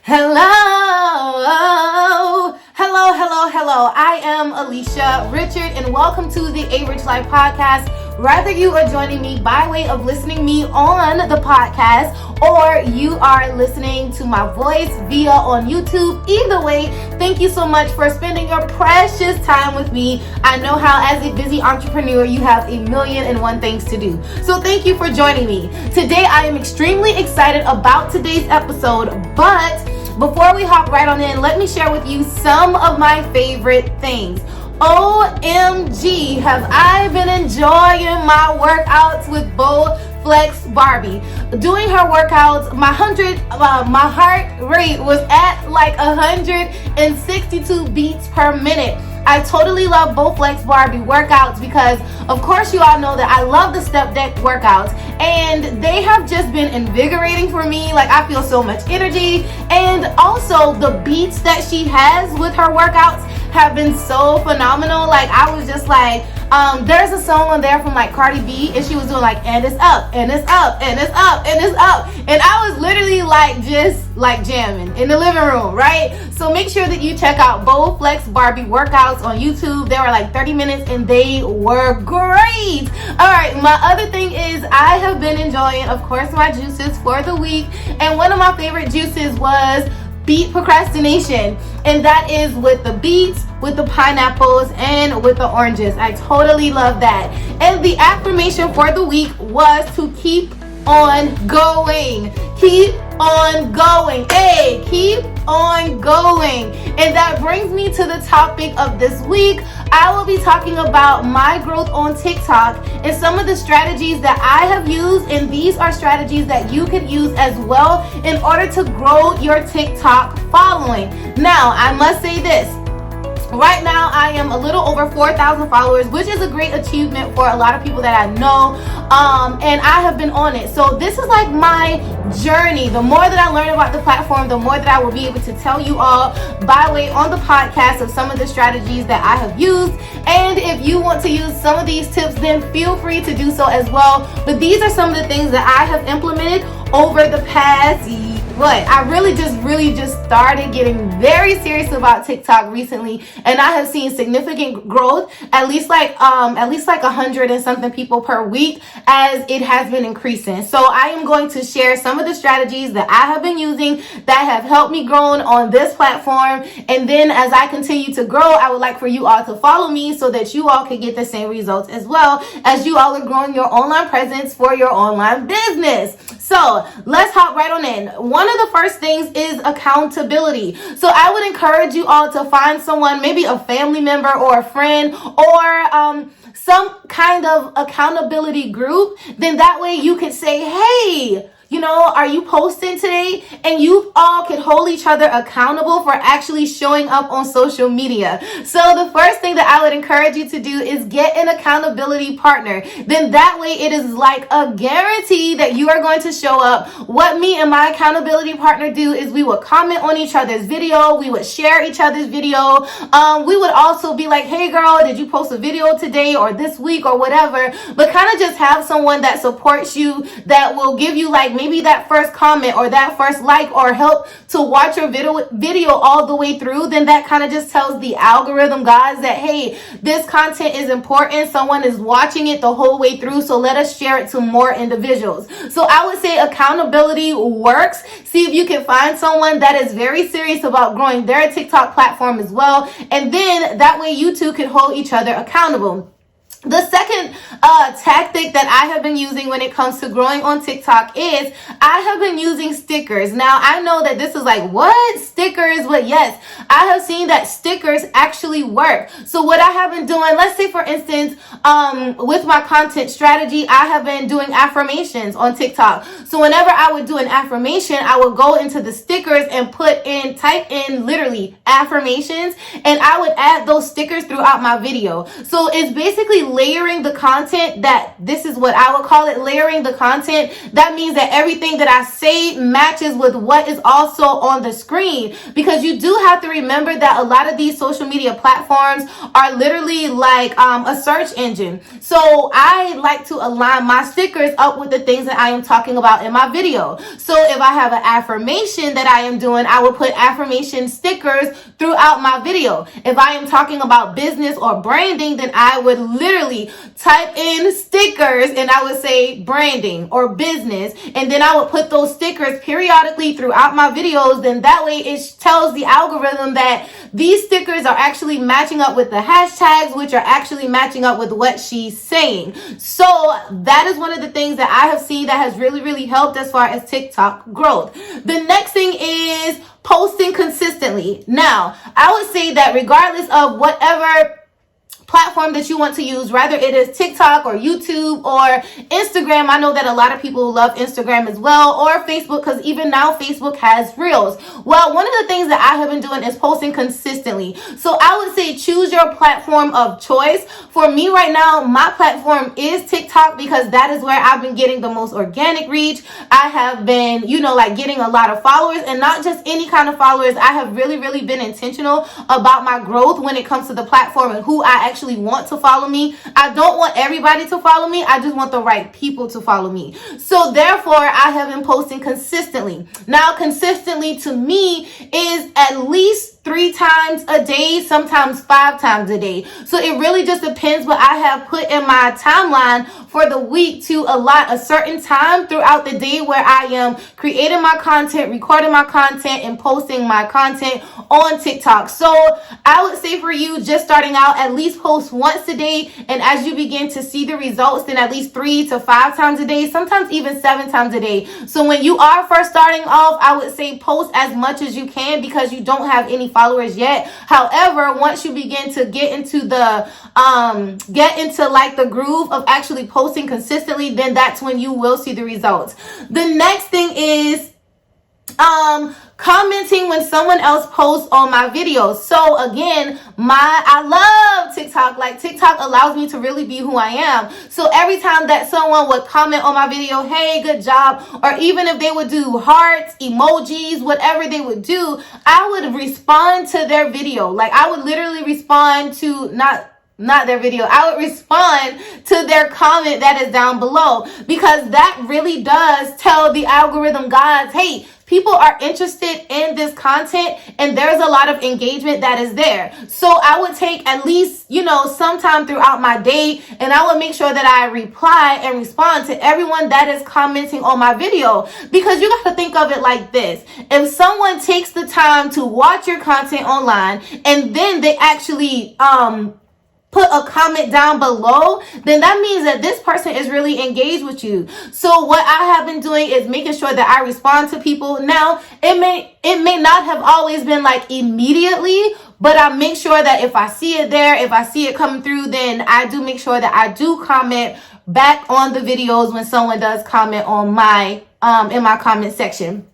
Hello. I am Alicia Richard, and welcome to the A Rich Life podcast. Whether you are joining me by way of listening me on the podcast, or you are listening to my voice via on YouTube, either way, thank you so much for spending your precious time with me. I know how, as a busy entrepreneur, you have 1,000,001 things to do. So thank you for joining me. Today, I am extremely excited about today's episode, but before we hop right on in, let me share with you some of my favorite things. OMG, have I been enjoying my workouts with Bowflex Barbie. Doing her workouts, my heart rate was at like 162 beats per minute. I totally love Bowflex Barbie workouts because, of course, you all know that I love the step deck workouts, and they have just been invigorating for me. Like, I feel so much energy, and also the beats that she has with her workouts have been so phenomenal. Like, I was just like, there's a song on there from like Cardi B, and she was doing like, and it's up, and it's up, and it's up, and it's up, and I was literally like just like jamming in the living room, right? So make sure that you check out Bowflex Barbie workouts on YouTube. They were like 30 minutes and they were great. All right, my other thing is I have been enjoying, of course, my juices for the week, and one of my favorite juices was beet procrastination, and that is with the beets, with the pineapples, and with the oranges. I totally love that. And the affirmation for the week was to keep on going. Keep on going. Hey, keep on going. And that brings me to the topic of this week. I will be talking about my growth on TikTok and some of the strategies that I have used, and these are strategies that you could use as well in order to grow your TikTok following. Now, I must say this. Right now, I am a little over 4,000 followers, which is a great achievement for a lot of people that I know, and I have been on it. So this is like my journey. The more that I learn about the platform, the more that I will be able to tell you all by way on the podcast of some of the strategies that I have used. And if you want to use some of these tips, then feel free to do so as well. But these are some of the things that I have implemented over the past year. I really just started getting very serious about TikTok recently, and I have seen significant growth, at least like 100 and something people per week, as it has been increasing. So I am going to share some of the strategies that I have been using that have helped me grow on this platform, and then as I continue to grow, I would like for you all to follow me so that you all can get the same results as well as you all are growing your online presence for your online business. So let's hop right on in. One of the first things is accountability. So I would encourage you all to find someone, maybe a family member or a friend, or some kind of accountability group. Then that way you could say, hey, are you posting today? And you all can hold each other accountable for actually showing up on social media. So the first thing that I would encourage you to do is get an accountability partner. Then that way it is like a guarantee that you are going to show up. What me and my accountability partner do is we would comment on each other's video. We would share each other's video. We would also be like, hey girl, did you post a video today or this week or whatever? But kind of just have someone that supports you, that will give you like maybe that first comment or that first like, or help to watch your video all the way through. Then that kind of just tells the algorithm guys that, hey, this content is important. Someone is watching it the whole way through. So let us share it to more individuals. So I would say accountability works. See if you can find someone that is very serious about growing their TikTok platform as well. And then that way you two can hold each other accountable. The second tactic that I have been using when it comes to growing on TikTok is I have been using stickers. Now, I know that this is like, what? Stickers? But yes, I have seen that stickers actually work. So what I have been doing, let's say for instance, with my content strategy, I have been doing affirmations on TikTok. So whenever I would do an affirmation, I would go into the stickers and type in literally affirmations, and I would add those stickers throughout my video. So it's basically layering the content, that this is what I would call it, layering the content. That means that everything that I say matches with what is also on the screen, because you do have to remember that a lot of these social media platforms are literally like a search engine. So I like to align my stickers up with the things that I am talking about in my video. So if I have an affirmation that I am doing, I will put affirmation stickers throughout my video. If I am talking about business or branding, then I would literally type in stickers and I would say branding or business, and then I would put those stickers periodically throughout my videos. Then that way it tells the algorithm that these stickers are actually matching up with the hashtags, which are actually matching up with what she's saying. So that is one of the things that I have seen that has really, really helped as far as TikTok growth. The next thing is posting consistently. Now, I would say that regardless of whatever platform that you want to use, whether it is TikTok or YouTube or Instagram. I know that a lot of people love Instagram as well, or Facebook, because even now Facebook has Reels. Well, one of the things that I have been doing is posting consistently. So I would say choose your platform of choice. For me right now, my platform is TikTok, because that is where I've been getting the most organic reach. I have been, getting a lot of followers, and not just any kind of followers. I have really, really been intentional about my growth when it comes to the platform and who I actually want to follow me. I don't want everybody to follow me. I just want the right people to follow me. So therefore, I have been posting consistently. Now, consistently to me is at least 3 times a day, sometimes 5 times a day. So it really just depends what I have put in my timeline for the week to allot a certain time throughout the day where I am creating my content, recording my content, and posting my content on TikTok. So I would say for you just starting out, at least post once a day. And as you begin to see the results, then at least 3 to 5 times a day, sometimes even 7 times a day. So when you are first starting off, I would say post as much as you can, because you don't have any followers yet. However, once you begin to get into the groove of actually posting consistently, then that's when you will see the results. The next thing is commenting when someone else posts on my videos. So again, I love TikTok. Like, TikTok allows me to really be who I am. So every time that someone would comment on my video, hey, good job, or even if they would do hearts, emojis, whatever they would do, I would respond to their video. Like, I would literally respond to not their video. I would respond to their comment that is down below, because that really does tell the algorithm gods, hey, people are interested in this content and there's a lot of engagement that is there. So I would take at least, sometime throughout my day, and I would make sure that I reply and respond to everyone that is commenting on my video. Because you got to think of it like this. If someone takes the time to watch your content online and then they actually put a comment down below, then that means that this person is really engaged with you. So what I have been doing is making sure that I respond to people. Now, it may not have always been like immediately, but I make sure that if I see it there, if I see it coming through, then I do make sure that I do comment back on the videos when someone does comment on my in my comment section.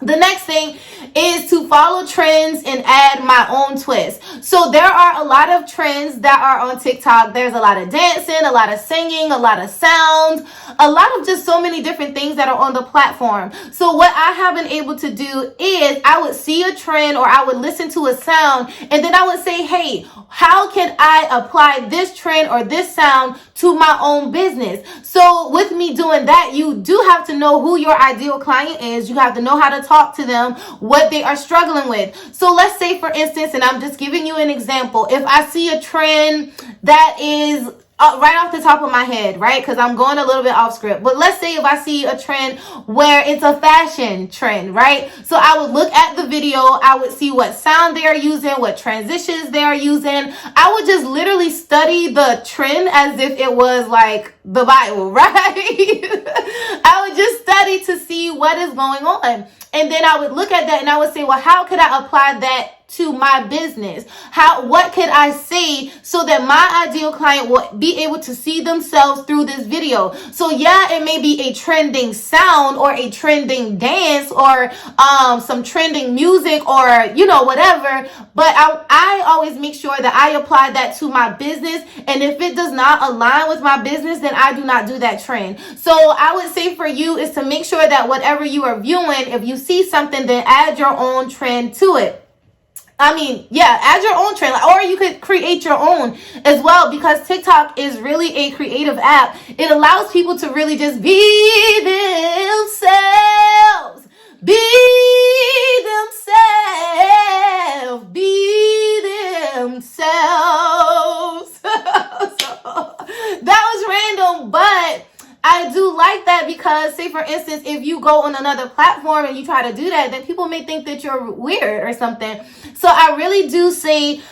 The next thing is to follow trends and add my own twist. So there are a lot of trends that are on TikTok. There's a lot of dancing, a lot of singing, a lot of sounds, a lot of just so many different things that are on the platform. So what I have been able to do is I would see a trend or I would listen to a sound, and then I would say, hey, how can I apply this trend or this sound to my own business? So with me doing that, you do have to know who your ideal client is. You have to know how to talk to them, what they are struggling with. So let's say, for instance, and I'm just giving you an example, if I see a trend that is right off the top of my head, right? Because I'm going a little bit off script. But let's say if I see a trend where it's a fashion trend, right? So I would look at the video. I would see what sound they are using, what transitions they are using. I would just literally study the trend as if it was like the Bible, right? I would just study to see what is going on. And then I would look at that and I would say, well, how could I apply that to my business? What could I say so that my ideal client will be able to see themselves through this video? So yeah, it may be a trending sound or a trending dance or some trending music or, you know, whatever. But I always make sure that I apply that to my business. And if it does not align with my business, then I do not do that trend. So I would say for you is to make sure that whatever you are viewing, if you see something, then add your own trend to it. Add your own trend, or you could create your own as well, because TikTok is really a creative app. It allows people to really just be themselves, be themselves. So, that was random, but I do like that because, say for instance, if you go on another platform and you try to do that, then people may think that you're weird or something. So I really do say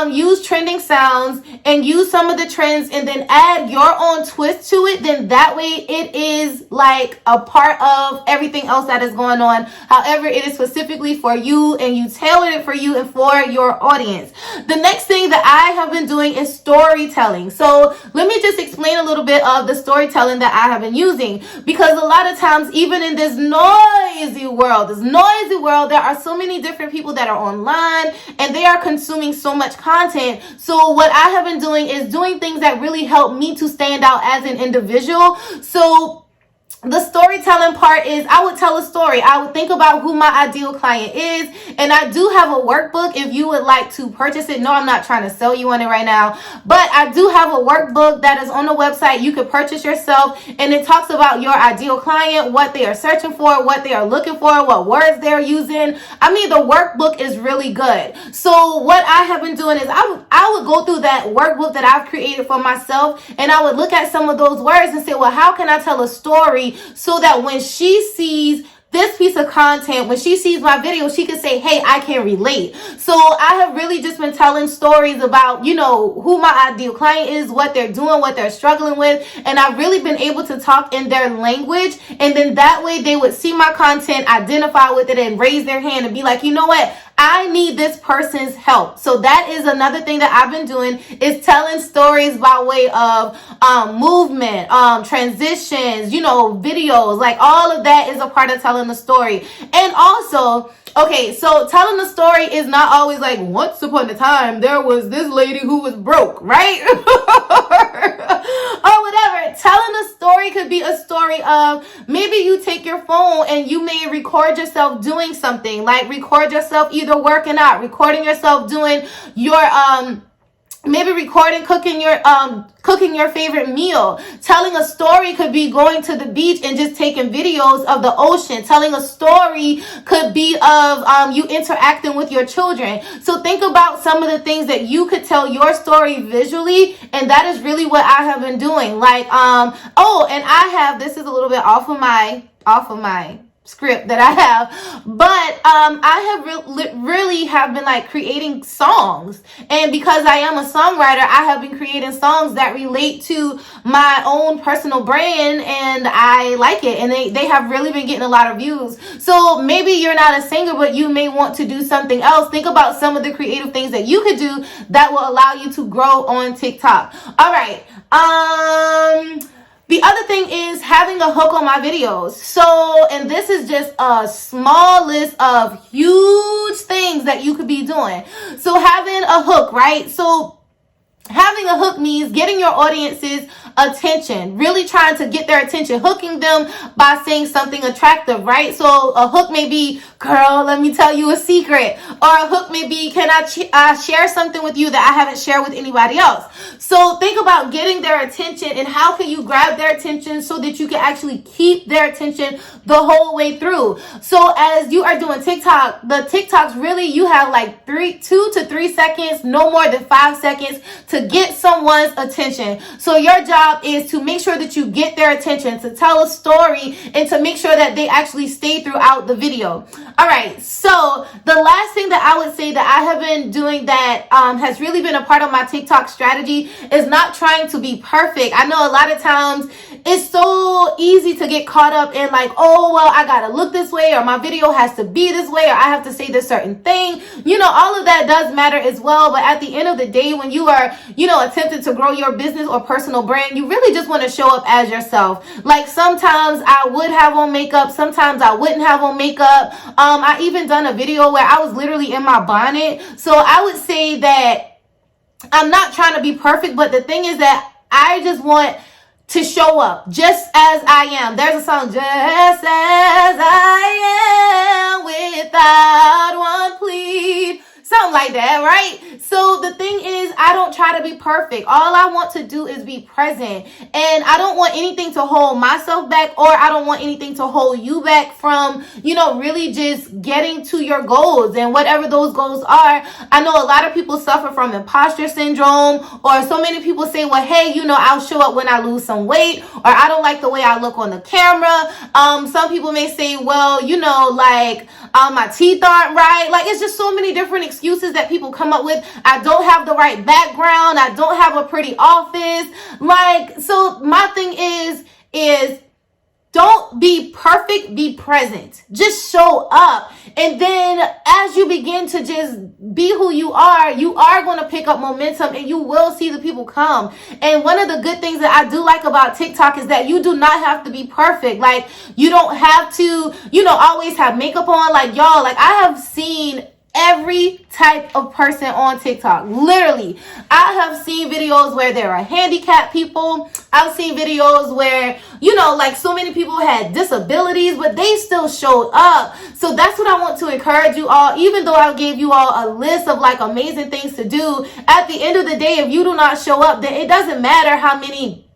use trending sounds and use some of the trends and then add your own twist to it. Then that way it is like a part of everything else that is going on. However, it is specifically for you and you tailored it for you and for your audience. The next thing that I have been doing is storytelling. So let me just explain a little bit of the storytelling that I have been using, because a lot of times, even in this noisy world, there are so many different people that are online and they are consuming so much content. So what I have been doing is doing things that really help me to stand out as an individual. So the storytelling part is I would tell a story. I would think about who my ideal client is. And I do have a workbook if you would like to purchase it. No, I'm not trying to sell you on it right now. But I do have a workbook that is on the website. You could purchase yourself. And it talks about your ideal client, what they are searching for, what they are looking for, what words they're using. The workbook is really good. So what I have been doing is I would go through that workbook that I've created for myself. And I would look at some of those words and say, well, how can I tell a story so that when she sees this piece of content, when she sees my video, she can say, hey, I can relate. So I have really just been telling stories about, you know, who my ideal client is, what they're doing, what they're struggling with. And I've really been able to talk in their language. And then that way they would see my content, identify with it, and raise their hand and be like, you know what? I need this person's help. So that is another thing that I've been doing, is telling stories by way of movement, transitions, you know, videos, like all of that is a part of telling the story. And also, okay, so telling the story is not always like, once upon a time, there was this lady who was broke, right? Or whatever. Telling a story could be a story of, maybe you take your phone and you may record yourself doing something, like record yourself either working out, recording yourself doing your, maybe recording cooking your favorite meal. Telling a story could be going to the beach and just taking videos of the ocean. Telling a story could be of you interacting with your children. So think about some of the things that you could tell your story visually, and that is really what I have been doing. Like and I have, this is a little bit off of my script that I have, but I have really have been like creating songs, and because I am a songwriter, I have been creating songs that relate to my own personal brand, and I like it, and they have really been getting a lot of views. So maybe you're not a singer, but you may want to do something else. Think about some of the creative things that you could do that will allow you to grow on TikTok. All right. The other thing is having a hook on my videos. So, and this is just a small list of huge things that you could be doing. So having a hook, right? So having a hook means getting your audience's attention, really trying to get their attention, hooking them by saying something attractive, right? So a hook may be, girl, let me tell you a secret. Or a hook may be, can I share something with you that I haven't shared with anybody else? So think about getting their attention, and how can you grab their attention so that you can actually keep their attention the whole way through. So as you are doing TikTok, the TikToks really, you have like 2 to 3 seconds, no more than 5 seconds to get someone's attention. So your job is to make sure that you get their attention, to tell a story, and to make sure that they actually stay throughout the video. All right, so the last thing that I would say that I have been doing that has really been a part of my TikTok strategy is not trying to be perfect. I know a lot of times it's so easy to get caught up in like, oh, well, I gotta look this way, or my video has to be this way, or I have to say this certain thing. All of that does matter as well. But at the end of the day, when you are, attempting to grow your business or personal brand, you really just want to show up as yourself. Like sometimes I would have on makeup, sometimes I wouldn't have on makeup. I even done a video where I was literally in my bonnet. So I would say that I'm not trying to be perfect, but the thing is that I just want to show up just as I am. There's a song, just as I am, without one plea. Something like that, right? So the thing is, I don't try to be perfect. All I want to do is be present. And I don't want anything to hold myself back, or I don't want anything to hold you back from, really just getting to your goals and whatever those goals are. I know a lot of people suffer from imposter syndrome, or so many people say, well, hey, I'll show up when I lose some weight, or I don't like the way I look on the camera. Some people may say, well, my teeth aren't right. Like, it's just so many different excuses that people come up with. I don't have the right background. I don't have a pretty office. So my thing is don't be perfect, be present. Just show up. And then as you begin to just be who you are going to pick up momentum, and you will see the people come. And one of the good things that I do like about TikTok is that you do not have to be perfect. Like, you don't have to, always have makeup on. Like, y'all, I have seen every type of person on TikTok. Literally, I have seen videos where there are handicapped people. I've seen videos where, so many people had disabilities, but they still showed up. So that's what I want to encourage you all. Even though I gave you all a list of amazing things to do, at the end of the day, if you do not show up, then it doesn't matter how many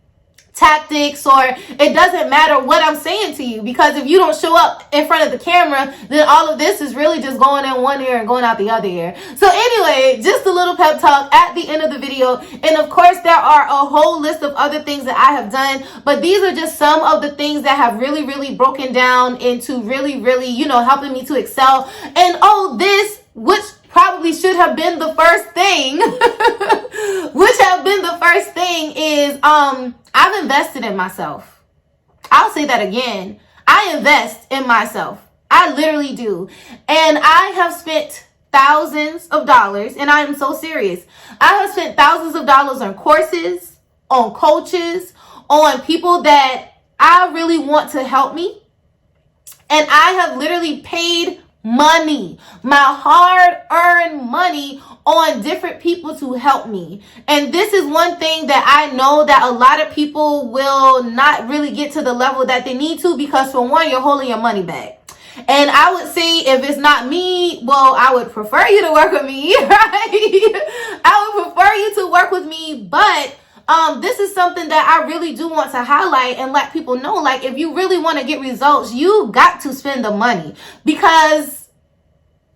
tactics, or it doesn't matter what I'm saying to you, because if you don't show up in front of the camera, then all of this is really just going in one ear and going out the other ear. So anyway, just a little pep talk at the end of the video. And of course, there are a whole list of other things that I have done, but these are just some of the things that have really, really broken down into really, really, helping me to excel. And this, which probably should have been the first thing, is I've invested in myself. I'll say that again. I invest in myself. I literally do. And I have spent thousands of dollars, and I am so serious. I have spent thousands of dollars on courses, on coaches, on people that I really want to help me. And I have literally paid money, my hard-earned money, on different people to help me. And this is one thing that I know that a lot of people will not really get to the level that they need to, because for one, you're holding your money back. And I would say, if it's not me, well, I would prefer you to work with me, right? I would prefer you to work with me, but this is something that I really do want to highlight and let people know. Like, if you really want to get results, you got to spend the money, because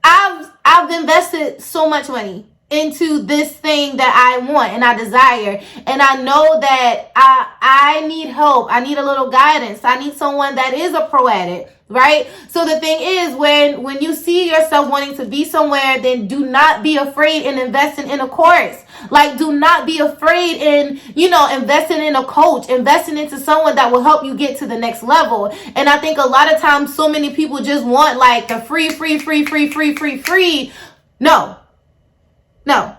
I've invested so much money into this thing that I want and I desire. And I know that I need help. I need a little guidance. I need someone that is a pro at it, right? So the thing is, when you see yourself wanting to be somewhere, then do not be afraid in investing in a course. Like, do not be afraid in, investing in a coach, investing into someone that will help you get to the next level. And I think a lot of times, so many people just want the free. No.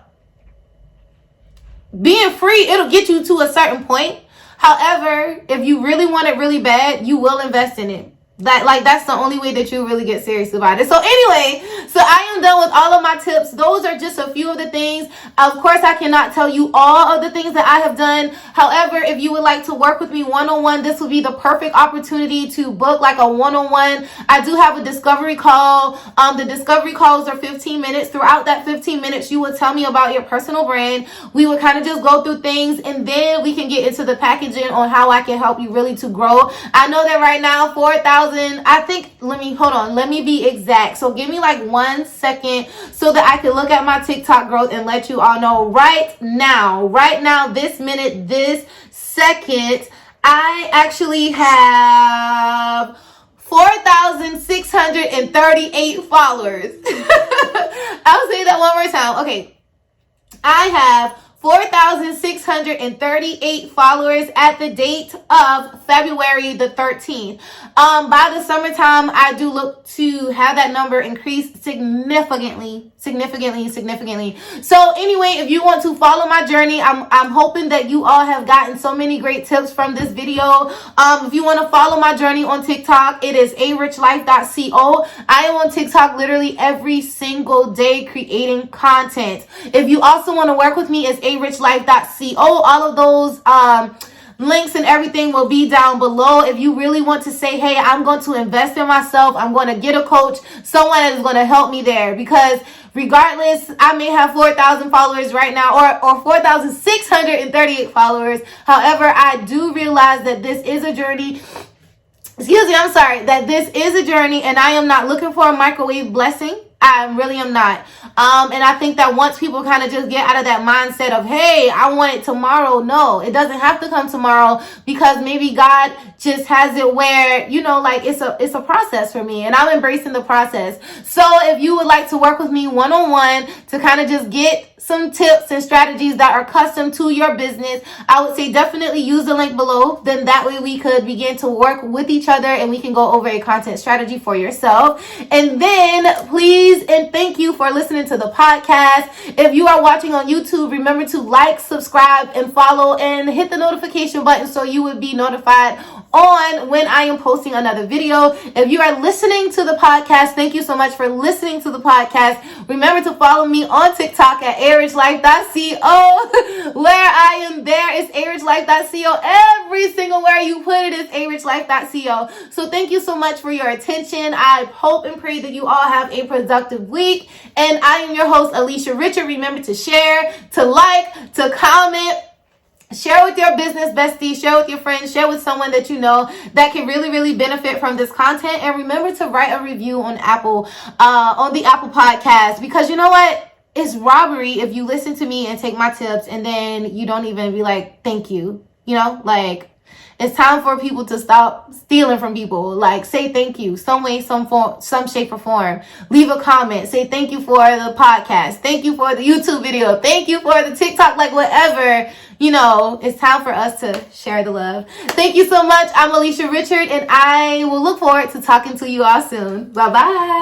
Being free, it'll get you to a certain point. However, if you really want it really bad, you will invest in it. That's the only way that you really get serious about it. So anyway, I am done with all of my tips. Those are just a few of the things. Of course, I cannot tell you all of the things that I have done. However, if you would like to work with me one-on-one, this would be the perfect opportunity to book a one-on-one. I do have a discovery call. The discovery calls are 15 minutes. Throughout that 15 minutes, you will tell me about your personal brand. We will kind of just go through things, and then we can get into the packaging on how I can help you really to grow. I know that right now, 4,000, I think, let me be exact. So give me 1 second so that I can look at my TikTok growth and let you all know right now, this minute, this second, I actually have 4,638 followers. I'll say that one more time. Okay. I have 4,638 followers at the date of February the 13th. By the summertime, I do look to have that number increase significantly. So anyway, if you want to follow my journey, I'm hoping that you all have gotten so many great tips from this video. If you want to follow my journey on TikTok, it is arichlife.co. I am on TikTok literally every single day creating content. If you also want to work with me, it's arichlife.co. All of those links and everything will be down below. If you really want to say, hey, I'm going to invest in myself, I'm going to get a coach, someone that is going to help me there, because regardless, I may have 4,000 followers right now or 4,638 followers. However, I do realize that this is a journey. That this is a journey, and I am not looking for a microwave blessing. I really am not. And I think that once people kind of just get out of that mindset of, hey, I want it tomorrow. No, it doesn't have to come tomorrow, because maybe God just has it where, like it's a process for me, and I'm embracing the process. So if you would like to work with me one-on-one to kind of just get some tips and strategies that are custom to your business, I would say definitely use the link below. Then that way we could begin to work with each other and we can go over a content strategy for yourself. And then please and thank you for listening to the podcast. If you are watching on YouTube, remember to like, subscribe, and follow, and hit the notification button so you would be notified on when I am posting another video. If you are listening to the podcast, thank you so much for listening to the podcast. Remember to follow me on TikTok at arichlife.co. Where I am there is arichlife.co. Every single where you put it is arichlife.co. So thank you so much for your attention. I hope and pray that you all have a productive week. And I am your host, Alicia Richard. Remember to share, to like, to comment, share with your business bestie, share with your friends, share with someone that you know that can really benefit from this content. And remember to write a review on Apple, on the Apple Podcast, because you know what? It's robbery if you listen to me and take my tips and then you don't even be like, thank you. It's time for people to stop stealing from people. Like, say thank you, some way, some form, some shape or form. Leave a comment. Say thank you for the podcast. Thank you for the YouTube video. Thank you for the TikTok, like whatever. It's time for us to share the love. Thank you so much. I'm Alicia Richard, and I will look forward to talking to you all soon. Bye-bye.